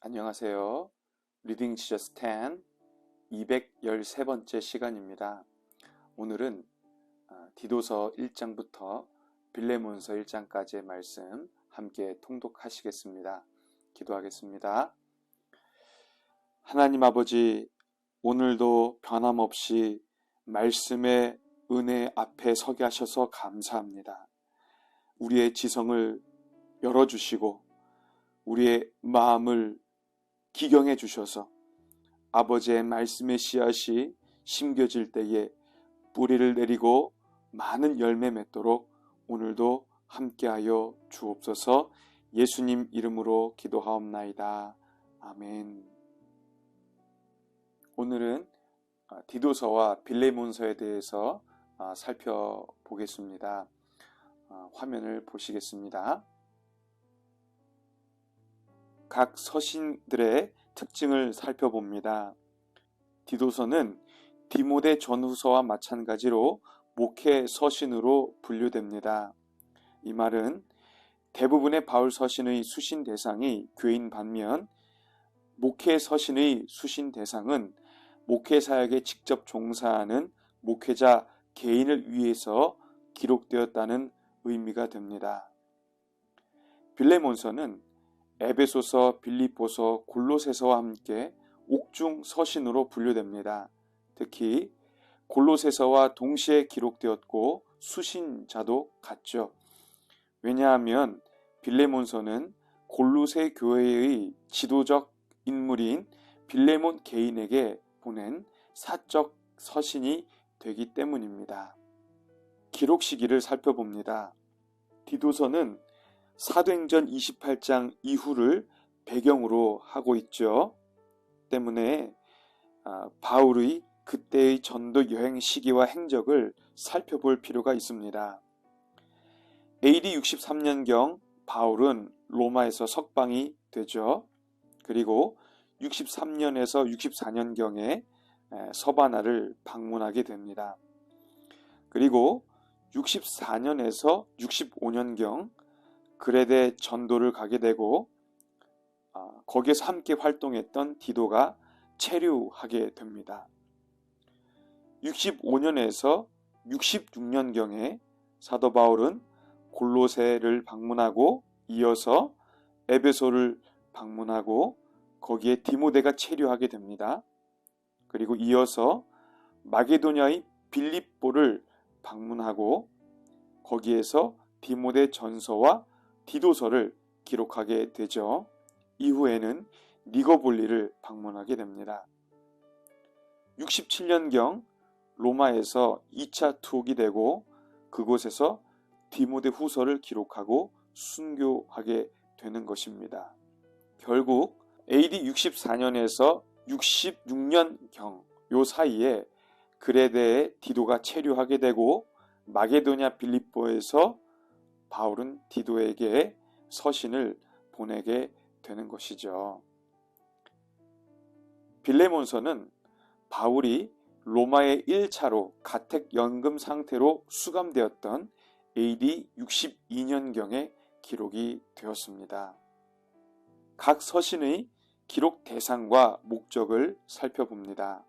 안녕하세요. 리딩 지저스 10 213번째 시간입니다. 오늘은 디도서 1장부터 빌레몬서 1장까지의 말씀 함께 통독하시겠습니다. 기도하겠습니다. 하나님 아버지, 오늘도 변함없이 말씀의 은혜 앞에 서게 하셔서 감사합니다. 우리의 지성을 열어주시고 우리의 마음을 기경해 주셔서 아버지의 말씀의 씨앗이 심겨질 때에 뿌리를 내리고 많은 열매 맺도록 오늘도 함께하여 주옵소서. 예수님 이름으로 기도하옵나이다. 아멘. 오늘은 디도서와 빌레몬서에 대해서 살펴보겠습니다. 화면을 보시겠습니다. 각 서신들의 특징을 살펴봅니다. 디도서는 디모데 전후서와 마찬가지로 목회 서신으로 분류됩니다. 이 말은 대부분의 바울 서신의 수신 대상이 교인 반면 목회 서신의 수신 대상은 목회 사역에 직접 종사하는 목회자 개인을 위해서 기록되었다는 의미가 됩니다. 빌레몬서는 에베소서, 빌립보서, 골로새서와 함께 옥중 서신으로 분류됩니다. 특히 골로새서와 동시에 기록되었고 수신자도 같죠. 왜냐하면 빌레몬서는 골로새 교회의 지도적 인물인 빌레몬 개인에게 보낸 사적 서신이 되기 때문입니다. 기록 시기를 살펴봅니다. 디도서는 사도행전 28장 이후를 배경으로 하고 있죠. 때문에 바울의 그때의 전도 여행 시기와 행적을 살펴볼 필요가 있습니다. AD 63년경 바울은 로마에서 석방이 되죠. 그리고 63년에서 64년경에 서바나를 방문하게 됩니다. 그리고 64년에서 65년경 그레데 전도를 가게 되고 거기에서 함께 활동했던 디도가 체류하게 됩니다. 65년에서 66년경에 사도 바울은 골로새를 방문하고 이어서 에베소를 방문하고 거기에 디모데가 체류하게 됩니다. 그리고 이어서 마게도냐의 빌립보를 방문하고 거기에서 디모데 전서와 디도서를 기록하게 되죠. 이후에는 니고볼리를 방문하게 됩니다. 67년경 로마에서 2차 투옥이 되고 그곳에서 디모데 후서를 기록하고 순교하게 되는 것입니다. 결국 AD 64년에서 66년경 요 사이에 그레데에 디도가 체류하게 되고 마게도냐 빌립보에서 바울은 디도에게 서신을 보내게 되는 것이죠. 빌레몬서는 바울이 로마에 1차로 가택연금 상태로 수감되었던 AD 62년경에 기록이 되었습니다. 각 서신의 기록 대상과 목적을 살펴봅니다.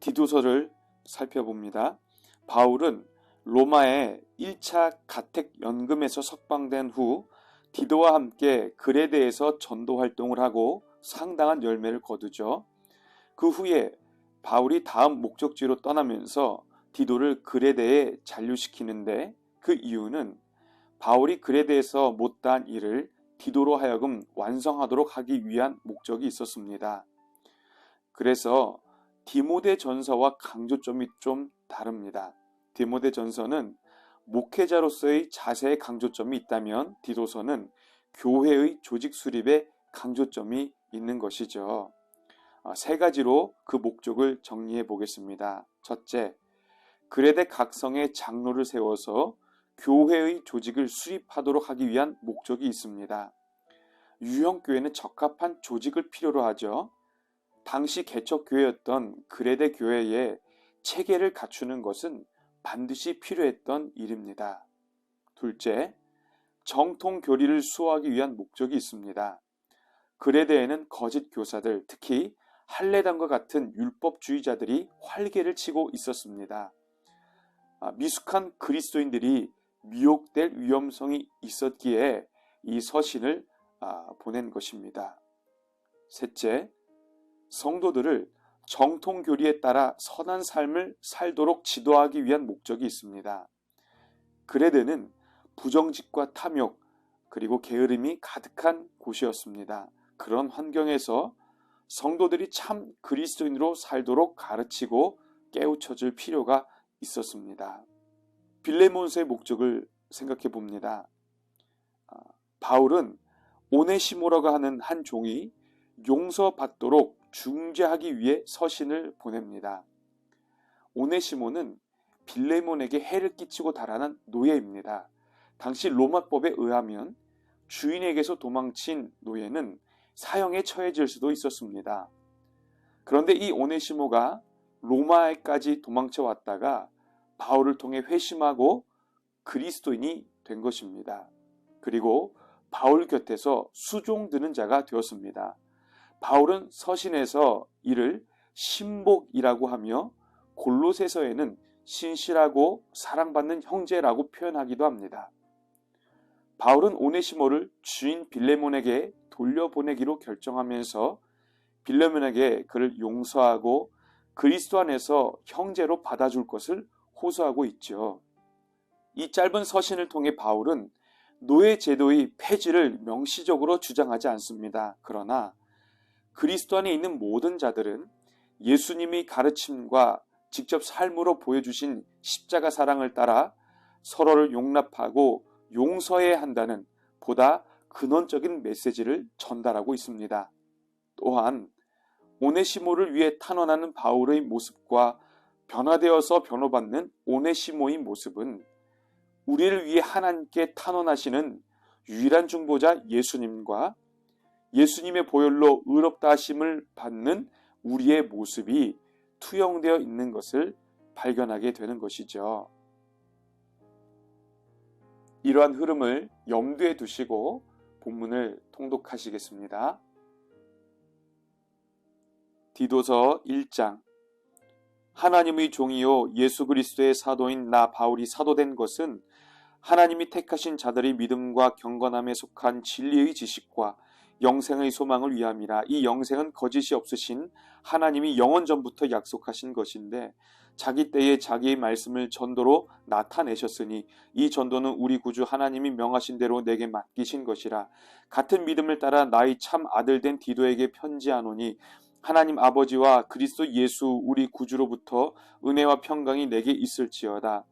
디도서를 살펴봅니다. 바울은 로마의 1차 가택연금에서 석방된 후 디도와 함께 그레데에서 전도 활동을 하고 상당한 열매를 거두죠. 그 후에 바울이 다음 목적지로 떠나면서 디도를 그레데에 잔류시키는데 그 이유는 바울이 그레데에서 못다한 일을 디도로 하여금 완성하도록 하기 위한 목적이 있었습니다. 그래서 디모데 전서와 강조점이 좀 다릅니다. 디모데 전서는 목회자로서의 자세의 강조점이 있다면 디도서는 교회의 조직 수립에 강조점이 있는 것이죠. 세 가지로 그 목적을 정리해 보겠습니다. 첫째, 그레데 각성의 장로를 세워서 교회의 조직을 수립하도록 하기 위한 목적이 있습니다. 유형교회는 적합한 조직을 필요로 하죠. 당시 개척교회였던 그레데 교회에 체계를 갖추는 것은 반드시 필요했던 일입니다. 둘째, 정통 교리를 수호하기 위한 목적이 있습니다. 그레데에는 거짓 교사들, 특히 할례당과 같은 율법주의자들이 활개를 치고 있었습니다. 미숙한 그리스도인들이 미혹될 위험성이 있었기에 이 서신을 보낸 것입니다. 셋째, 성도들을 정통교리에 따라 선한 삶을 살도록 지도하기 위한 목적이 있습니다. 그레데는 부정직과 탐욕 그리고 게으름이 가득한 곳이었습니다. 그런 환경에서 성도들이 참 그리스도인으로 살도록 가르치고 깨우쳐줄 필요가 있었습니다. 빌레몬서의 목적을 생각해 봅니다. 바울은 오네시모라고 하는 한 종이 용서받도록 중재하기 위해 서신을 보냅니다. 오네시모는 빌레몬에게 해를 끼치고 달아난 노예입니다. 당시 로마법에 의하면 주인에게서 도망친 노예는 사형에 처해질 수도 있었습니다. 그런데 이 오네시모가 로마에까지 도망쳐 왔다가 바울을 통해 회심하고 그리스도인이 된 것입니다. 그리고 바울 곁에서 수종드는 자가 되었습니다. 바울은 서신에서 이를 신복이라고 하며 골로새서에는 신실하고 사랑받는 형제라고 표현하기도 합니다. 바울은 오네시모를 주인 빌레몬에게 돌려보내기로 결정하면서 빌레몬에게 그를 용서하고 그리스도 안에서 형제로 받아줄 것을 호소하고 있죠. 이 짧은 서신을 통해 바울은 노예 제도의 폐지를 명시적으로 주장하지 않습니다. 그러나 그리스도 안에 있는 모든 자들은 예수님의 가르침과 직접 삶으로 보여주신 십자가 사랑을 따라 서로를 용납하고 용서해야 한다는 보다 근원적인 메시지를 전달하고 있습니다. 또한 오네시모를 위해 탄원하는 바울의 모습과 변화되어서 변호받는 오네시모의 모습은 우리를 위해 하나님께 탄원하시는 유일한 중보자 예수님과 예수님의 보혈로 의롭다 하심을 받는 우리의 모습이 투영되어 있는 것을 발견하게 되는 것이죠. 이러한 흐름을 염두에 두시고 본문을 통독하시겠습니다. 디도서 1장. 하나님의 종이요 예수 그리스도의 사도인 나 바울이 사도된 것은 하나님이 택하신 자들의 믿음과 경건함에 속한 진리의 지식과 영생의 소망을 위함이라. 이 영생은 거짓이 없으신 하나님이 영원 전부터 약속하신 것인데 자기 때에 자기의 말씀을 전도로 나타내셨으니 이 전도는 우리 구주 하나님이 명하신 대로 내게 맡기신 것이라. 같은 믿음을 따라 나의 참 아들 된 디도에게 편지하노니 하나님 아버지와 그리스도 예수 우리 구주로부터 은혜와 평강이 내게 있을지어다.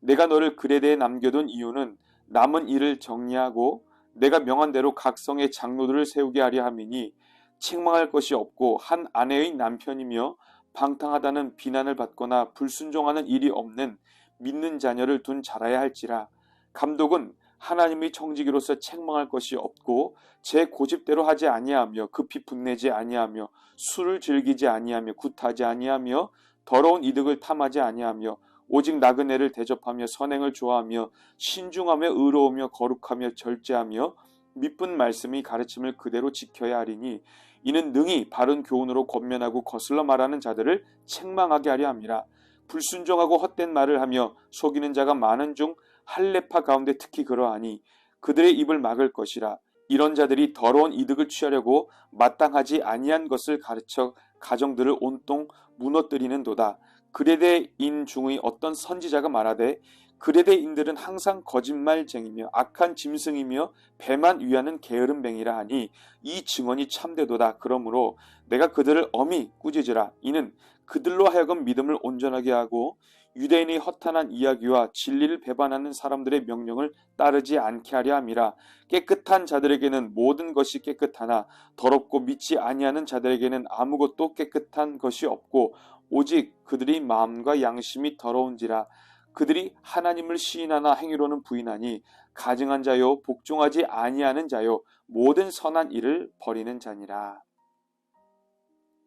내가 너를 그레데에 남겨둔 이유는 남은 일을 정리하고 내가 명한 대로 각 성의 장로들을 세우게 하려 함이니 책망할 것이 없고 한 아내의 남편이며 방탕하다는 비난을 받거나 불순종하는 일이 없는 믿는 자녀를 둔 자라야 할지라. 감독은 하나님의 청지기로서 책망할 것이 없고 제 고집대로 하지 아니하며 급히 분내지 아니하며 술을 즐기지 아니하며 굿하지 아니하며 더러운 이득을 탐하지 아니하며 오직 나그네를 대접하며 선행을 좋아하며 신중하며 의로우며 거룩하며 절제하며 미쁜 말씀의 가르침을 그대로 지켜야 하리니 이는 능히 바른 교훈으로 권면하고 거슬러 말하는 자들을 책망하게 하려 함이라. 불순종하고 헛된 말을 하며 속이는 자가 많은 중 할례파 가운데 특히 그러하니 그들의 입을 막을 것이라. 이런 자들이 더러운 이득을 취하려고 마땅하지 아니한 것을 가르쳐 가정들을 온통 무너뜨리는도다. 그레데인 중의 어떤 선지자가 말하되 그레데인들은 항상 거짓말쟁이며 악한 짐승이며 배만 위하는 게으름뱅이라 하니 이 증언이 참되도다. 그러므로 내가 그들을 엄히 꾸짖으라. 이는 그들로 하여금 믿음을 온전하게 하고 유대인의 허탄한 이야기와 진리를 배반하는 사람들의 명령을 따르지 않게 하려 함이라. 깨끗한 자들에게는 모든 것이 깨끗하나 더럽고 믿지 아니하는 자들에게는 아무것도 깨끗한 것이 없고 오직 그들의 마음과 양심이 더러운지라. 그들이 하나님을 시인하나 행위로는 부인하니 가증한 자요 복종하지 아니하는 자요 모든 선한 일을 버리는 자니라.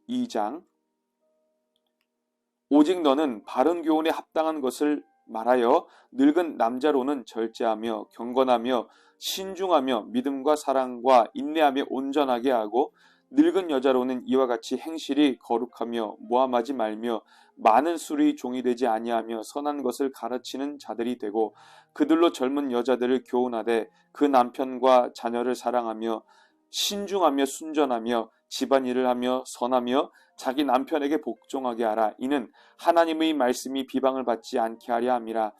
2장. 오직 너는 바른 교훈에 합당한 것을 말하여 늙은 남자로는 절제하며 경건하며 신중하며 믿음과 사랑과 인내하며 온전하게 하고 늙은 여자로는 이와 같이 행실이 거룩하며 모함하지 말며 많은 술의 종이 되지 아니하며 선한 것을 가르치는 자들이 되고 그들로 젊은 여자들을 교훈하되 그 남편과 자녀를 사랑하며 신중하며 순전하며 집안일을 하며 선하며 자기 남편에게 복종하게 하라. 이는 하나님의 말씀이 비방을 받지 않게 하려 함이라.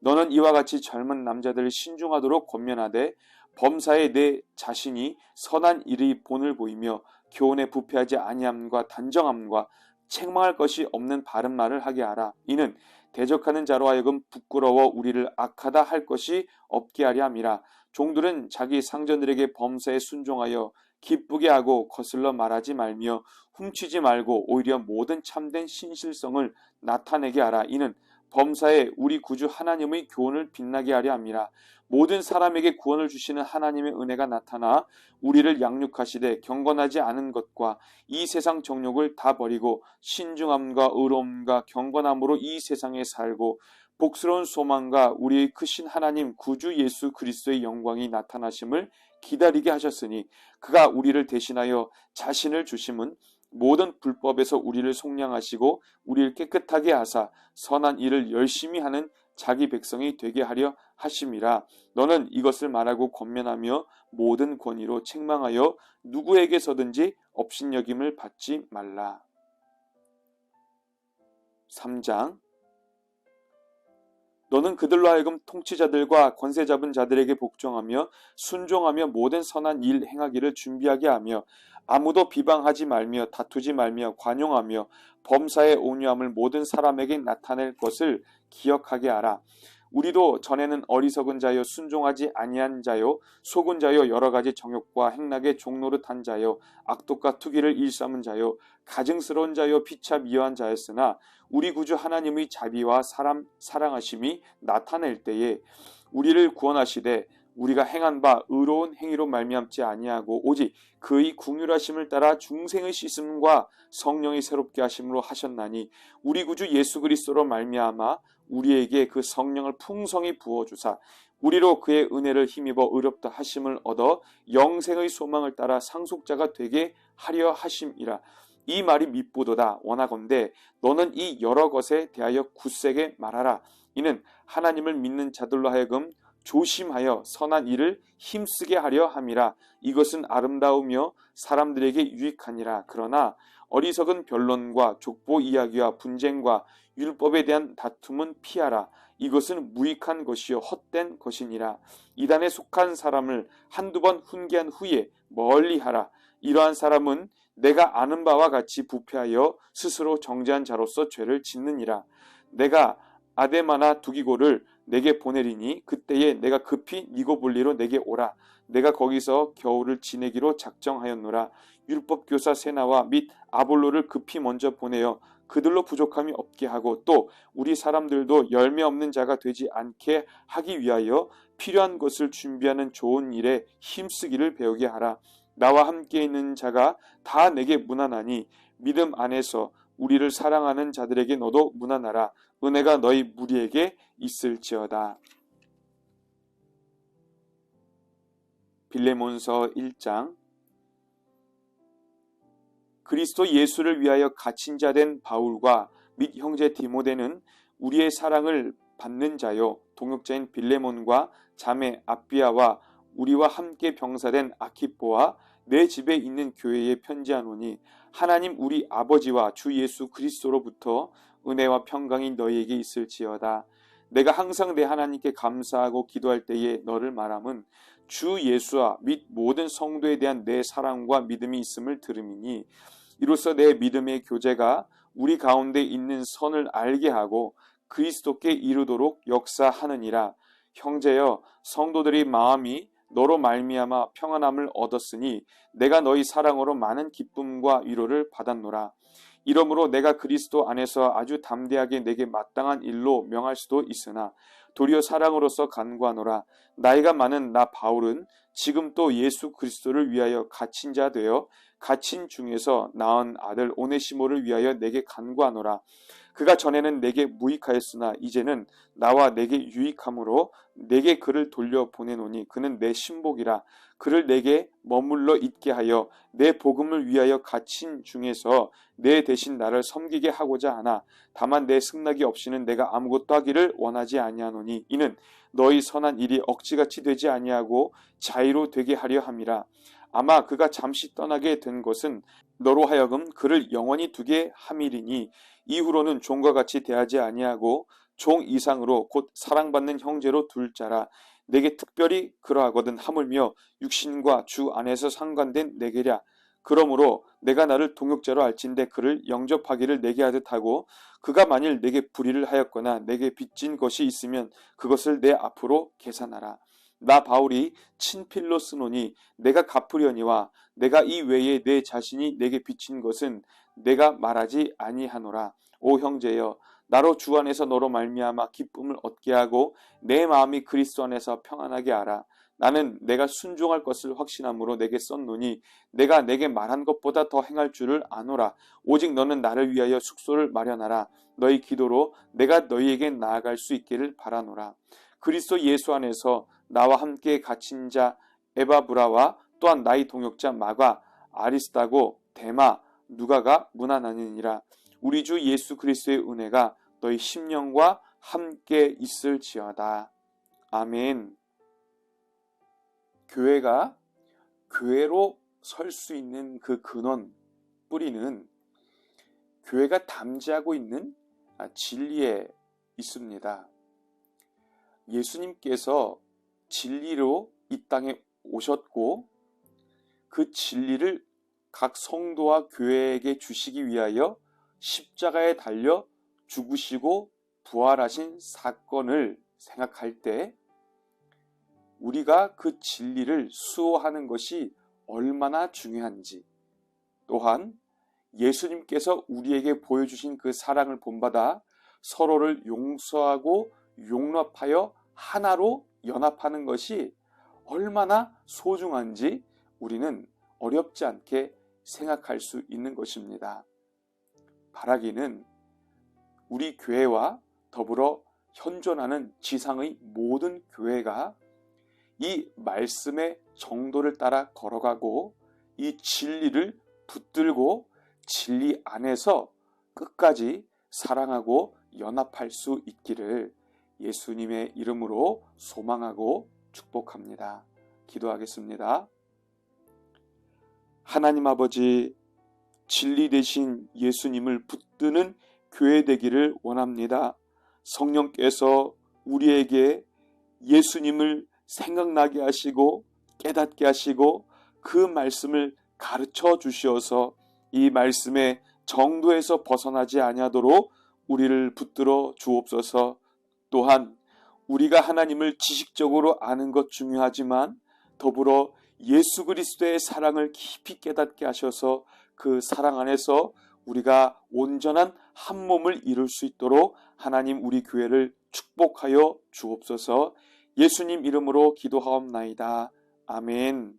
너는 이와 같이 젊은 남자들을 신중하도록 권면하되 범사에 내 자신이 선한 일의 본을 보이며 교훈에 부패하지 아니함과 단정함과 책망할 것이 없는 바른 말을 하게 하라. 이는 대적하는 자로 하여금 부끄러워 우리를 악하다 할 것이 없게 하려 함이라. 종들은 자기 상전들에게 범사에 순종하여 기쁘게 하고 거슬러 말하지 말며 훔치지 말고 오히려 모든 참된 신실성을 나타내게 하라. 이는 범사에 우리 구주 하나님의 교훈을 빛나게 하려 함이라. 모든 사람에게 구원을 주시는 하나님의 은혜가 나타나 우리를 양육하시되 경건하지 않은 것과 이 세상 정욕을 다 버리고 신중함과 의로움과 경건함으로 이 세상에 살고 복스러운 소망과 우리의 크신 하나님 구주 예수 그리스도의 영광이 나타나심을 기다리게 하셨으니 그가 우리를 대신하여 자신을 주심은 모든 불법에서 우리를 속량하시고 우리를 깨끗하게 하사 선한 일을 열심히 하는 자기 백성이 되게 하려 하심이라. 너는 이것을 말하고 권면하며 모든 권위로 책망하여 누구에게서든지 업신여김을 받지 말라. 3장. 너는 그들로 하여금 통치자들과 권세 잡은 자들에게 복종하며 순종하며 모든 선한 일 행하기를 준비하게 하며 아무도 비방하지 말며 다투지 말며 관용하며 범사의 온유함을 모든 사람에게 나타낼 것을 기억하게 하라. 우리도 전에는 어리석은 자요 순종하지 아니한 자요 속은 자요 여러 가지 정욕과 행락의 종노릇한 자요 악독과 투기를 일삼은 자요 가증스러운 자요 피차 미워한 자였으나 우리 구주 하나님의 자비와 사람 사랑하심이 나타낼 때에 우리를 구원하시되 우리가 행한 바 의로운 행위로 말미암지 아니하고 오직 그의 궁휼하심을 따라 중생의 씻음과 성령이 새롭게 하심으로 하셨나니 우리 구주 예수 그리스도로 말미암아 우리에게 그 성령을 풍성히 부어주사 우리로 그의 은혜를 힘입어 의롭다 하심을 얻어 영생의 소망을 따라 상속자가 되게 하려 하심이라. 이 말이 밉보도다. 원하건대 너는 이 여러 것에 대하여 굳세게 말하라. 이는 하나님을 믿는 자들로 하여금 조심하여 선한 일을 힘쓰게 하려 함이라. 이것은 아름다우며 사람들에게 유익하니라. 그러나 어리석은 변론과 족보 이야기와 분쟁과 율법에 대한 다툼은 피하라. 이것은 무익한 것이요 헛된 것이니라. 이단에 속한 사람을 한두 번 훈계한 후에 멀리하라. 이러한 사람은 내가 아는 바와 같이 부패하여 스스로 정죄한 자로서 죄를 짓느니라. 내가 아데마나 두기고를 내게 보내리니 그때에 내가 급히 니고볼리로 내게 오라. 내가 거기서 겨울을 지내기로 작정하였노라. 율법교사 세나와 및 아볼로를 급히 먼저 보내어 그들로 부족함이 없게 하고 또 우리 사람들도 열매 없는 자가 되지 않게 하기 위하여 필요한 것을 준비하는 좋은 일에 힘쓰기를 배우게 하라. 나와 함께 있는 자가 다 내게 무난하니 믿음 안에서 우리를 사랑하는 자들에게 너도 무난하라. 은혜가 너희 무리에게 있을지어다. 빌레몬서 1장. 그리스도 예수를 위하여 갇힌 자 된 바울과 및 형제 디모데는 우리의 사랑을 받는 자요 동역자인 빌레몬과 자매 아비아와 우리와 함께 병사된 아키포와 내 집에 있는 교회에 편지하노니 하나님 우리 아버지와 주 예수 그리스도로부터 은혜와 평강이 너희에게 있을지어다. 내가 항상 내 하나님께 감사하고 기도할 때에 너를 말함은 주 예수와 및 모든 성도에 대한 내 사랑과 믿음이 있음을 들음이니 이로써 내 믿음의 교제가 우리 가운데 있는 선을 알게 하고 그리스도께 이르도록 역사하느니라. 형제여 성도들의 마음이 너로 말미암아 평안함을 얻었으니 내가 너희 사랑으로 많은 기쁨과 위로를 받았노라. 이러므로 내가 그리스도 안에서 아주 담대하게 내게 마땅한 일로 명할 수도 있으나 도리어 사랑으로서 간구하노라. 나이가 많은 나 바울은 지금 또 예수 그리스도를 위하여 갇힌 자 되어 갇힌 중에서 낳은 아들 오네시모를 위하여 내게 간구하노라. 그가 전에는 내게 무익하였으나 이제는 나와 내게 유익함으로 내게 그를 돌려 보내노니 그는 내 신복이라. 그를 내게 머물러 있게 하여 내 복음을 위하여 갇힌 중에서 내 대신 나를 섬기게 하고자 하나 다만 내 승낙이 없이는 내가 아무것도 하기를 원하지 아니하노니 이는 너희 선한 일이 억지같이 되지 아니하고 자의로 되게 하려 함이라. 아마 그가 잠시 떠나게 된 것은 너로 하여금 그를 영원히 두게 함이리니 이후로는 종과 같이 대하지 아니하고 종 이상으로 곧 사랑받는 형제로 둘 자라. 내게 특별히 그러하거든 하물며 육신과 주 안에서 상관된 내게랴. 그러므로 내가 나를 동역자로 알진대 그를 영접하기를 내게 하듯 하고 그가 만일 내게 불의를 하였거나 내게 빚진 것이 있으면 그것을 내 앞으로 계산하라. 나 바울이 친필로 쓰노니 내가 갚으려니와 내가 이 외에 내 자신이 내게 빚진 것은 내가 말하지 아니하노라. 오 형제여, 나로 주 안에서 너로 말미암아 기쁨을 얻게 하고 내 마음이 그리스도 안에서 평안하게 하라. 나는 내가 순종할 것을 확신함으로 내게 썼노니 내가 내게 말한 것보다 더 행할 줄을 아노라. 오직 너는 나를 위하여 숙소를 마련하라. 너희 기도로 내가 너희에게 나아갈 수 있기를 바라노라. 그리스도 예수 안에서 나와 함께 갇힌 자 에바브라와 또한 나의 동역자 마가, 아리스다고, 데마, 누가가 문안하느니라. 우리 주 예수 그리스도의 은혜가 너희 심령과 함께 있을지어다. 아멘. 교회가 교회로 설 수 있는 그 근원, 뿌리는 교회가 담지하고 있는 진리에 있습니다. 예수님께서 진리로 이 땅에 오셨고 그 진리를 각 성도와 교회에게 주시기 위하여 십자가에 달려 죽으시고 부활하신 사건을 생각할 때 우리가 그 진리를 수호하는 것이 얼마나 중요한지, 또한 예수님께서 우리에게 보여주신 그 사랑을 본받아 서로를 용서하고 용납하여 하나로 연합하는 것이 얼마나 소중한지 우리는 어렵지 않게 생각할 수 있는 것입니다. 바라기는 우리 교회와 더불어 현존하는 지상의 모든 교회가 이 말씀의 정도를 따라 걸어가고 이 진리를 붙들고 진리 안에서 끝까지 사랑하고 연합할 수 있기를 예수님의 이름으로 소망하고 축복합니다. 기도하겠습니다. 하나님 아버지, 진리 되신 예수님을 붙드는 교회 되기를 원합니다. 성령께서 우리에게 예수님을 생각나게 하시고 깨닫게 하시고 그 말씀을 가르쳐 주시어서 이 말씀의 정도에서 벗어나지 아니하도록 우리를 붙들어 주옵소서. 또한 우리가 하나님을 지식적으로 아는 것 중요하지만 더불어 예수 그리스도의 사랑을 깊이 깨닫게 하셔서 그 사랑 안에서 우리가 온전한 한 몸을 이룰 수 있도록 하나님 우리 교회를 축복하여 주옵소서. 예수님 이름으로 기도하옵나이다. 아멘.